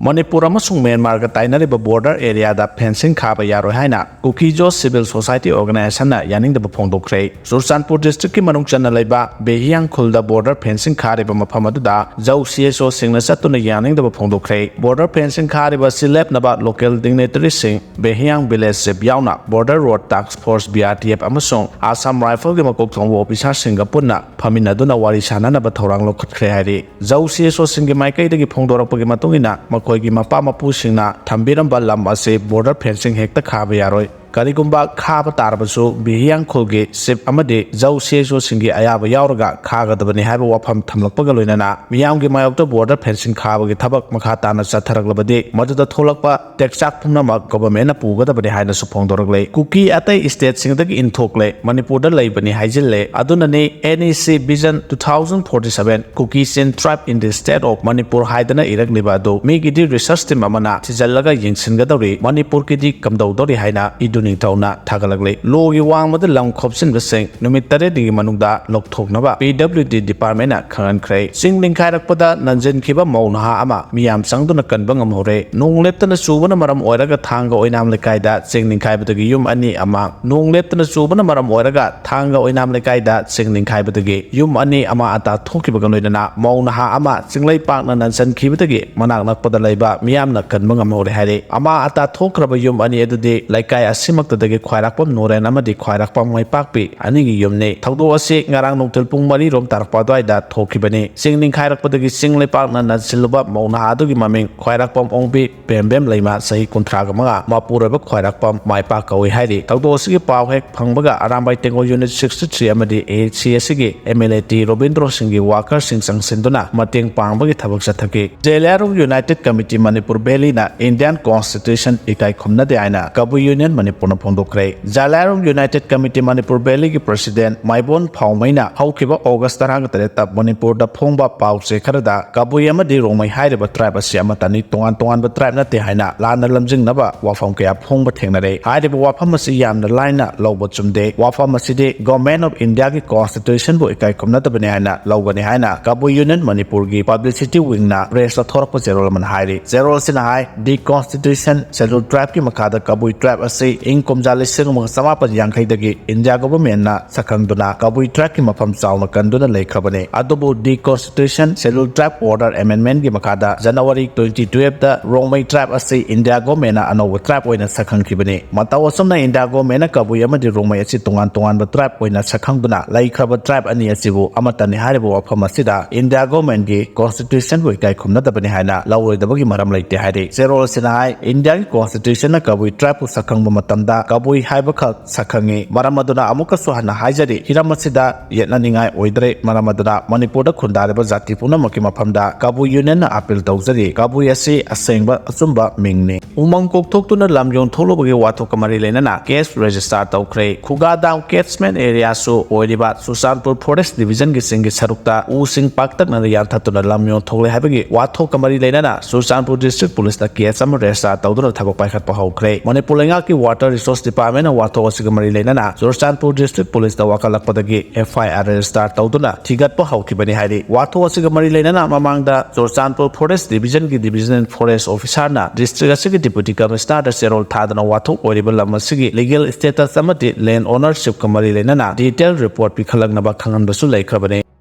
Manipur amasung Myanmar ga tainariba border area da fencing khaba yaroi haina Kuki Civil Society Organization na yaningdaba phongdokre Churachandpur district ki manung channa leiba Behiang khulda border fencing khariba mafam aduda Jau CSO singna satuna yaningdaba phongdokre border fencing khariba silep naba local dignitary sing Behiang village se yauna border road task force BRTF amasung Assam Rifle gi makok thongbo officer singa punna phaminaduna wari sananaba thorang lokhatkre hari Jau CSO singi maikai dagi phongdorakpagi matungina makoigi mapa mapu singna thambiramba lam ase border fencing hekta khaba yaroi Karigumba khaba tarbasu Behiang khulgi sip amade Jau CSO singi ayaba yauraga khagadabani haiba wafam thamlakpaga loinana miyamgi mayokta border fencing khaba gi thabak makha tana chatharaglabadi maduda tholakpa tekchak pumnamak government na pugadabani haina su phongdoragle Kuki atai state singdagi inthokle Manipur da leibani haijille adunani NEC Vision 2047 Kuki Sin tribe in the state of Manipur haidana iragliba do migidi research team amana thijallaga yingsingadori Manipur kidi kamdawdori haina idun Tauna Tagalagle, Logi Wang the Long Copsin the Sing, Numitare di Manuda, Loktoknava, PWD Department at Karan Singling Karapada, Nanjan Kiba Monaha Ama, Miam Sangduna Kanbangam Hore, Nung left in the Subana Maram Oraga Tango in Amlekaida, Singling Kaibadagi Yum Ani Ama, Nung left in the Subana Maram Oraga, Tango in Amlekaida, Singling Kaibadagi, Yum Ani Ama Ata Tokibaganina, Monaha Ama, Singlay Partner Nansan Kibadagi, Manak Podaleba, Miam Nakanbangam Hore Hade, Ama Ata Tokraba Yum Ani Edu like I Simakdagi Quairakpam Noren Amadi Quairakpam Mai Pakpi, Anigi Yumne, Taudo Ase, Narang Notel Pumari Rom Tarpadai, Tokibane, Singling Kairakpagi Single Partner Nansiluba, Mona Adugi Maming, Quairakpam Ombi, Bembem Lema, Sahi Contragama, Mapuraba Quairakpam, Mai Pakawi Hadi, Taudo Sigi Pawhek, Pangaga, Arambai Tengo Unit 63 Amadi, ACSG, MLAT, Robindro Singi Walker, Sing Sang Sinduna, Mating Pangagi Tabak Sataki, Jelaro United Committee Manipur Belina, Indian Constitution, Ikai Komna Diana, Kabui Union Manipur Pondokre, Jalarong United Committee Manipur Belly President Maibon Paumaina, Haukiba August Tarangata, Manipur da Pongba Pau Sekarada, Kabuyama de Rongmei Haiba tribe Siamatani, Tongan but tribe not Tehina, Lana Lamjing Naba, Wafamkia Pongba Tenare, Haiba Wafamasi Yam the Lina, Lobotsum de, Wafamasi, Government of India Constitution, Boikai Komnata Banana, Loganihana, Kabu Union Manipurgi, Publicity Wingna, Press Authority Zero Man Haidi, Zero Sinai, the Constitution, Settle Tribe Makada Kabui tribe Asi, Income Jalising Samapa Yankadagi, India government na Sakanduna, Kabui Track Mapam Sauna Kanduna Lake Cabane, Adobo D Constitution, Schedule Trap Order Amendment Gimakada, January 2012, the Rongmei Trap Asi, India government and over trap when a second Kibane, Matawasana India government, Kabuyama de Rongmei Tungan but trap when a Sakanduna, Lake Crabba Trap and Yasibu, Amatani Haribo of Hamasida, India government Constitution with Kaikumna the Benihana, Lower the Bagi Maram Lake Tehadi, Zero Sinai, Indian Constitution, Kabui Trap Sakang Matamda, Kabui Haibaka Sakangi, Maramaduna Amuka Suhana Hajari, Hiramasida, Yetnaningai Oidre, Maramaduna, Manipuda Kundareba Zatipuna Makima Pamda, Kabu Union Apil Dozari, Kabu Yasi, Asengba, Asumba, Mingni. Umangkok Tokuna Lamjon Tolobugi Wathok Kuki Lena, Case Register Tokre, Kugadam Catchment Area So, Oidibat, Churachandpur Forest Division Gisingi Sarukta, Using Pakta Nariata to the Lamjon Tole Habigi, Wathok Kuki Lena, Churachandpur District Police, the Kiasam Resta, Taudur Tagopakat Pahokre, Manipulangaki Water Resource Department, Wathok Kuki Lena, Churachandpur District Police, the Wakalakpadagi, FIR Star Tauduna, Tigat Pahokibani Hadi, Wathok Kuki Lena, among the Churachandpur Forest Division, Division Forest Officer, District Deputy Commissioner, the Serol Tadana Wathok, Oribal Masigi, Legal Status Samati, Land Ownership Kamari Lena, detailed report Pikalang Nabakangan Basulay Kabane.